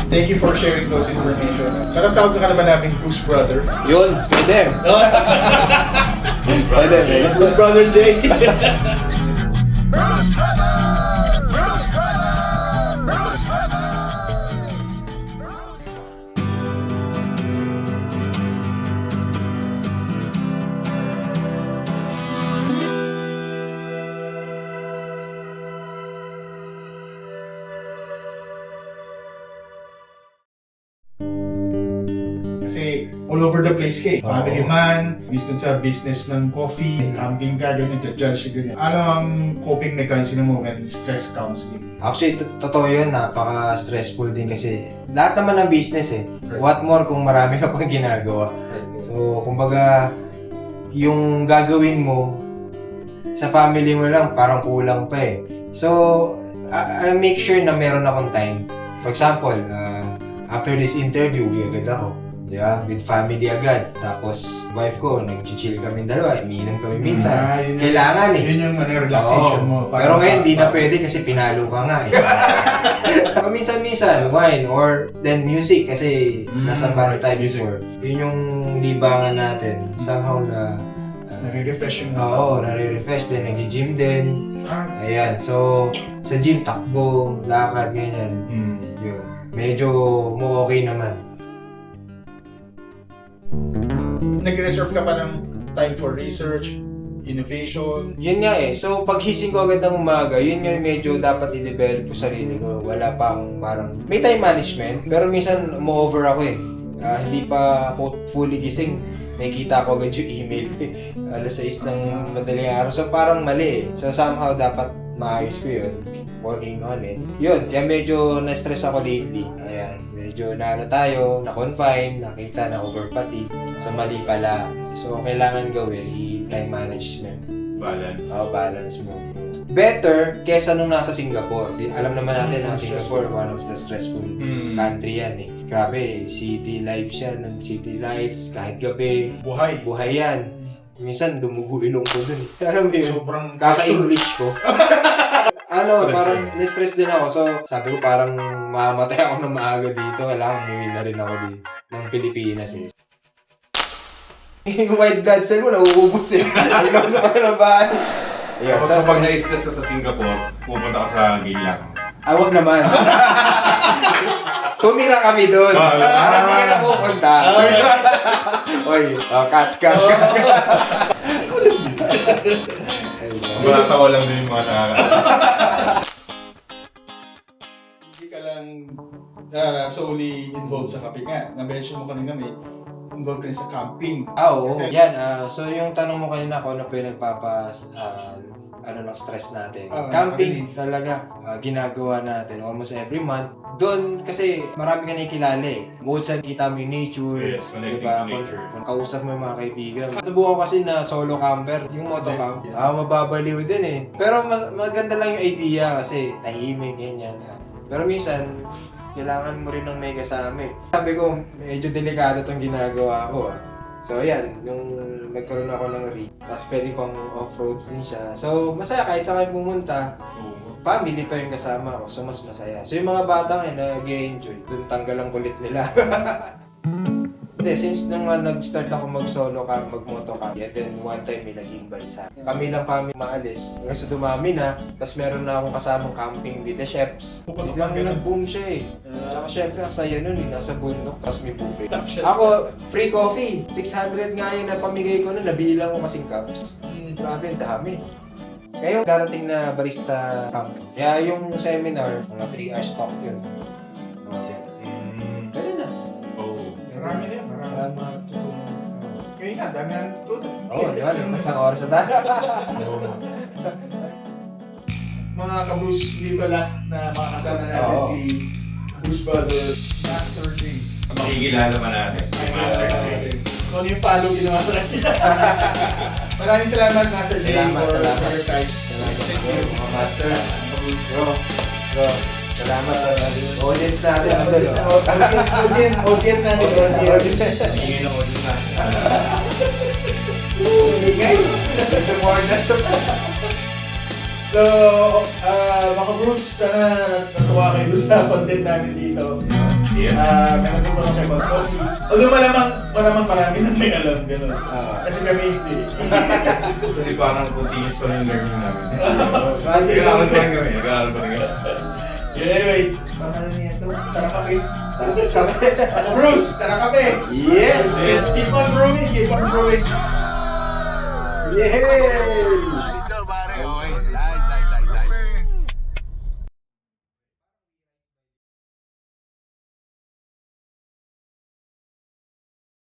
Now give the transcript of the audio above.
Thank you for sharing those information. Matatawag ka na ba namin Bruce Brother? Yun, pwede. Pwede. Bruce Brother Jay. Kasi all over the place ka eh. Family man, gusto sa business ng coffee, camping ka, ganyan, judge, ganyan. Ano ang coping mechanism mo when stress comes in? Actually, totoo yun. Napaka-stressful din kasi lahat naman ng business eh. Right. What more kung marami ka pang ginagawa. So, kumbaga, yung gagawin mo sa family mo lang, parang kulang pa eh. So, I make sure na meron akong time. For example, after this interview, agad ako. Di ba? With family agad. Tapos, wife ko, nag-chill kami dalawa. Umiinom kami minsan. Kailangan eh. Yun yung relaxation mo. Pero ngayon, di na pwede kasi pinalo ka nga eh. Minsan-minsan, wine or then music kasi nasa banda tayo before. Yun yung libangan natin. Somehow na nare-refresh yung oo, nare-refresh din. Nag-gym din. Ayan. So, sa gym, takbo, lakad, ganyan. Yun. Medyo mo okay naman. Nag-reserve ka pa ng time for research, innovation. Yun nga eh. So, paghising ko agad ng umaga, yun yung medyo dapat i-develop ko sarili ko. Wala pa akong parang... May time management, pero minsan mo-over ako eh. Hindi pa ako fully gising. Nakikita ko agad yung email ko eh. Alas 6 ng madaling araw. So, parang mali eh. So, somehow dapat maayos ko yun. Working on it. Yun, kaya medyo na-stress ako lately. Ayan, medyo na-confine, nakita na over-fatigue. So, mali pala. So, kailangan gawin i-time management. Balance. Balance mo. Better kesa nung nasa Singapore. Alam naman natin na Singapore, one of the stressful country yan eh. Grabe, city life siya, ng city lights, kahit gabi. Buhay yan. Minsan, dumugo ilong ko dun. Alam mo yun, Sobrang kaka-English ko. Parang na-stress din ako. So, sabi ko parang mamatay ako ng maaga dito. Kailangan umuwi na rin ako ng Pilipinas eh. Yung white blood cell mo, nauubos eh. Inom sa kanilang bahay. Ayan, Kapag pag na-stress ka sa Singapore, pupunta ka sa Geylang. Wag naman. Tumira kami doon. Hindi ka na pupunta. Oy, cut. Malatawa lang din yung mga Hindi ka lang solely involved sa kape nga. Na-mention mo kanina may involved ka rin sa camping. Oo. Yan, so yung tanong mo kanina kung ano pa yung ng stress natin. Camping talaga, ginagawa natin almost every month. Doon kasi marami ka nakikilala eh. Bukod sa kita mo yung nature, Yes, connecting to nature. Kung kausap mo yung mga kaibigan. Subukan ko kasi na solo camper, yung motocamp. Mababaliw din eh. Pero maganda lang yung idea kasi tahimik, ganyan. Pero minsan, kailangan mo rin ng may kasama eh. Sabi ko, medyo delikado tong ginagawa ko ah. So ayan, nung nagkaroon ako ng rig, tapos pwede pang off-road din siya. So masaya kahit saan kayo pumunta, family pa yung kasama ko, so mas masaya. So yung mga bata ngayon nag-enjoy, dun tanggal ang kulit nila. Hindi, since nung nag-start ako mag-solo camp, mag-moto camp, and then one time may nag-invite sa akin. Kami ng family maalis, hanggang sa dumami na, tapos meron na akong kasamang camping with the chefs. Biglang nag-boom siya eh. Tsaka syempre ang saya nun eh, nasa bundok, tapos may buffet. Ako, free coffee. 600 nga yung napamigay ko nun, nabilang ko kasing cups. Grabe, ang dami. Ngayon, darating na barista camp. Kaya yung seminar, mga 3 hours talk yun. Ganun na. Marami na yan. Marami mga tutunan. Ngayon nga, dami na natutunan. Di ba? Isang oras na tayo. Mga ka-Bruce, dito last na makakasama natin si Bruce Brother, Master J. Makikilala naman natin si Master J. Kung ano yung follow ginawa sa kanya. Maraming salamat, Master J, for your time. Thank you, mga master. Bro, salamat sa audience natin. Audience natin. Hingin ako dun na. Support na to. So, mga Bruce, sana natuwa kayo sa content namin dito. Yes. May natutunan kayo about coffee. Although malamang marami nang may alam, gano'n. Kasi kami hindi. Hindi parang continuous pa yung learning namin. Bali, Kailangan pa rin kami. Kailangan pa rin kami. Yeah, anyway, baka na niya ito. Tara kape. Ako Bruce, tara kape. Yes! Keep on brewing, keep on brewing. Yay!